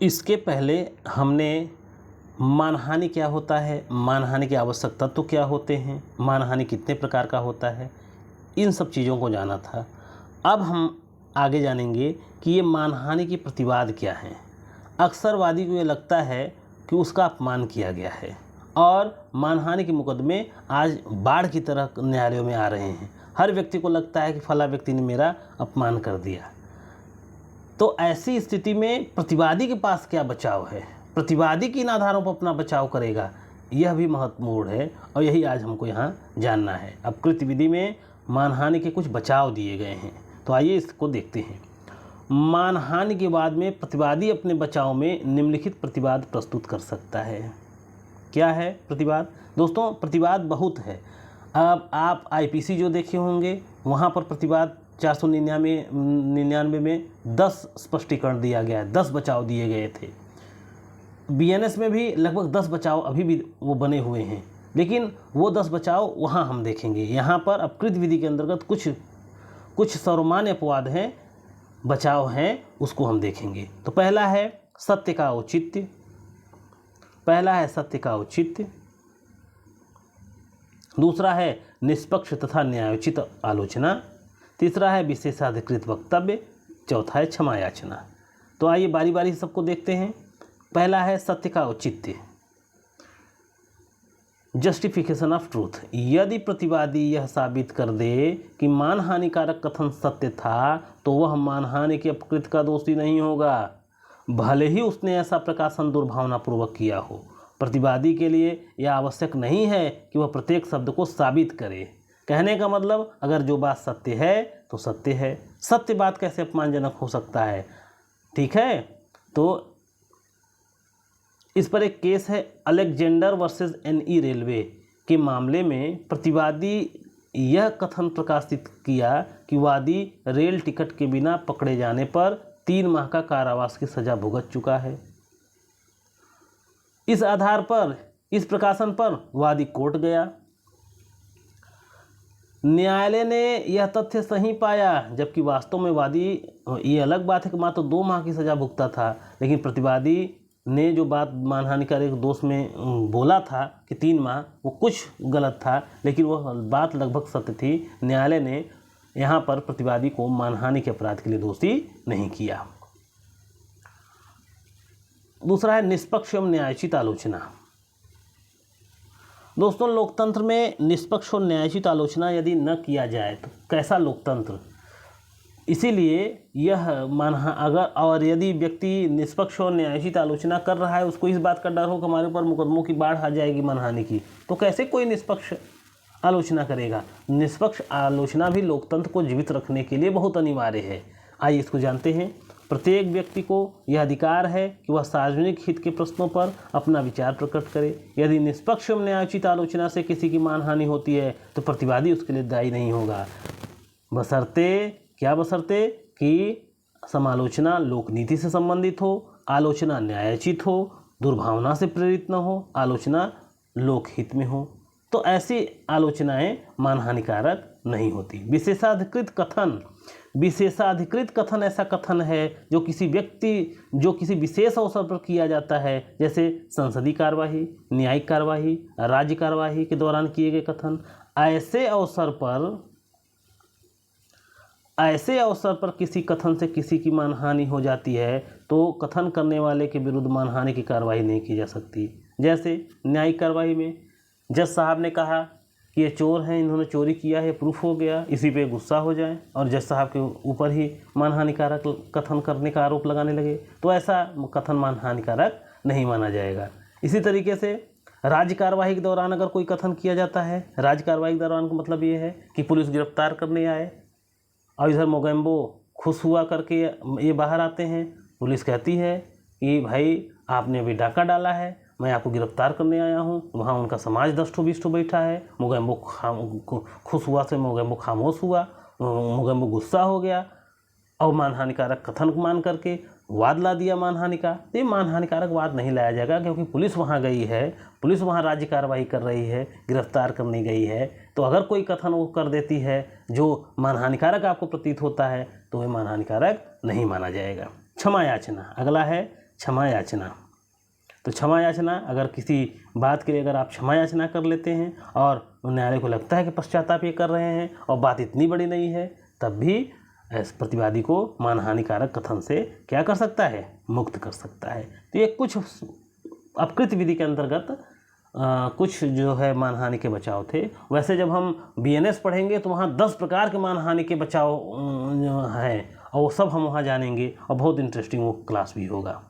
इसके पहले हमने मानहानि क्या होता है, मानहानि के आवश्यक तत्व क्या होते हैं, मानहानि कितने प्रकार का होता है, इन सब चीज़ों को जाना था। अब हम आगे जानेंगे कि ये मानहानि की प्रतिवाद क्या हैं। अक्सर वादी को ये लगता है कि उसका अपमान किया गया है और मानहानि के मुकदमे आज बाढ़ की तरह न्यायालयों में आ रहे हैं। हर व्यक्ति को लगता है कि फला व्यक्ति ने मेरा अपमान कर दिया। तो ऐसी स्थिति में प्रतिवादी के पास क्या बचाव है, प्रतिवादी किन आधारों पर अपना बचाव करेगा, यह भी महत्वपूर्ण है और यही आज हमको यहाँ जानना है। अब कृत्य विधि में मानहानि के कुछ बचाव दिए गए हैं, तो आइए इसको देखते हैं। मानहानि के बाद में प्रतिवादी अपने बचाव में निम्नलिखित प्रतिवाद प्रस्तुत कर सकता है। क्या है प्रतिवाद? दोस्तों, प्रतिवाद बहुत है। अब आप आईपीसी जो देखे होंगे वहाँ पर प्रतिवाद 499 में 10 स्पष्टीकरण दिया गया है, 10 बचाव दिए गए थे। बीएनएस में भी लगभग 10 बचाव अभी भी वो बने हुए हैं, लेकिन वो 10 बचाव वहाँ हम देखेंगे। यहाँ पर अपकृत विधि के अंतर्गत कुछ सर्वमान्य अपवाद हैं, बचाव हैं, उसको हम देखेंगे। तो पहला है सत्य का औचित्य, दूसरा है निष्पक्ष तथा न्यायोचित आलोचना, तीसरा है विशेषाधिकृत वक्तव्य, चौथा है क्षमा याचना। तो आइए बारी बारी सबको देखते हैं। पहला है सत्य का औचित्य, जस्टिफिकेशन ऑफ ट्रूथ। यदि प्रतिवादी यह साबित कर दे कि मानहानिकारक कथन सत्य था तो वह मानहानि के अपकृत का दोषी नहीं होगा, भले ही उसने ऐसा प्रकाशन दुर्भावनापूर्वक किया हो। प्रतिवादी के लिए यह आवश्यक नहीं है कि वह प्रत्येक शब्द को साबित करे। कहने का मतलब, अगर जो बात सत्य है तो सत्य है। सत्य बात कैसे अपमानजनक हो सकता है? ठीक है, तो इस पर एक केस है अलेक्जेंडर वर्सेस एनई रेलवे के मामले में। प्रतिवादी यह कथन प्रकाशित किया कि वादी रेल टिकट के बिना पकड़े जाने पर 3 माह का कारावास की सजा भुगत चुका है। इस आधार पर, इस प्रकाशन पर वादी कोर्ट गया। न्यायालय ने यह तथ्य सही पाया, जबकि वास्तव में वादी, ये अलग बात है कि मात्र 2 माह की सजा भुगता था, लेकिन प्रतिवादी ने जो बात मानहानिकारक दोष में बोला था कि 3 माह, वो कुछ गलत था, लेकिन वह बात लगभग सत्य थी। न्यायालय ने यहाँ पर प्रतिवादी को मानहानि के अपराध के लिए दोषी नहीं किया। दूसरा है निष्पक्ष एवं न्यायोचित आलोचना। दोस्तों, लोकतंत्र में निष्पक्ष और न्यायोचित आलोचना यदि न किया जाए तो कैसा लोकतंत्र? इसीलिए यह अगर यदि व्यक्ति निष्पक्ष और न्यायोचित आलोचना कर रहा है, उसको इस बात का डर हो कि हमारे ऊपर मुकदमों की बाढ़ आ जाएगी मानहानि की, तो कैसे कोई निष्पक्ष आलोचना करेगा? निष्पक्ष आलोचना भी लोकतंत्र को जीवित रखने के लिए बहुत अनिवार्य है। आइए इसको जानते हैं। प्रत्येक व्यक्ति को यह अधिकार है कि वह सार्वजनिक हित के प्रश्नों पर अपना विचार प्रकट करे। यदि निष्पक्ष एवं न्यायोचित आलोचना से किसी की मानहानि होती है तो प्रतिवादी उसके लिए दायी नहीं होगा, बशर्ते कि समालोचना लोकनीति से संबंधित हो, आलोचना न्यायोचित हो, दुर्भावना से प्रेरित न हो, आलोचना लोकहित में हो, तो ऐसी आलोचनाएं मानहानिकारक नहीं होती। विशेषाधिकृत कथन ऐसा कथन है जो किसी विशेष अवसर पर किया जाता है, जैसे संसदीय कार्यवाही, न्यायिक कार्यवाही, राज्य कार्यवाही के दौरान किए गए कथन। ऐसे अवसर पर किसी कथन से किसी की मानहानि हो जाती है तो कथन करने वाले के विरुद्ध मानहानि की कार्रवाई नहीं की जा सकती। जैसे न्यायिक कार्रवाई में जज साहब ने कहा कि ये चोर हैं, इन्होंने चोरी किया है, प्रूफ हो गया, इसी पे गुस्सा हो जाए और जज साहब के ऊपर ही मानहानिकारक कथन करने का आरोप लगाने लगे, तो ऐसा कथन मानहानिकारक नहीं माना जाएगा। इसी तरीके से राज्य कार्यवाही के दौरान अगर कोई कथन किया जाता है, राज्य कार्यवाही के दौरान का मतलब ये है कि पुलिस गिरफ्तार करने आए और इधर मोगेम्बो खुश हुआ करके ये बाहर आते हैं। पुलिस कहती है कि भाई आपने अभी डाका डाला है, मैं आपको गिरफ्तार करने आया हूँ। वहाँ उनका समाज 10 ठो 20 ठो बैठा है। मोगेम्बो खुश हुआ से मोगेम्बो खामोश हुआ, मोगेम्बो गुस्सा हो गया और मानहानिकारक कथन मान करके वाद ला दिया मानहानि का। तो ये मानहानिकारक वाद नहीं लाया जाएगा, क्योंकि पुलिस वहाँ गई है, पुलिस वहाँ राज्य कार्रवाई कर रही है, गिरफ्तार करने गई है। तो अगर कोई कथन वो कर देती है जो मानहानिकारक आपको प्रतीत होता है तो वह मानहानिकारक नहीं माना जाएगा। क्षमा याचना, अगला है क्षमा याचना। तो क्षमा याचना, अगर किसी बात के लिए अगर आप क्षमा याचना कर लेते हैं और न्यायालय को लगता है कि पश्चाताप ये कर रहे हैं और बात इतनी बड़ी नहीं है, तब भी प्रतिवादी को मानहानिकारक कथन से क्या कर सकता है, मुक्त कर सकता है। तो ये कुछ अपकृत्य विधि के अंतर्गत कुछ जो है मानहानि के बचाव थे। वैसे जब हम BNS पढ़ेंगे तो वहाँ 10 प्रकार के मानहानि के बचाव हैं और वो सब हम वहाँ जानेंगे और बहुत इंटरेस्टिंग वो क्लास भी होगा।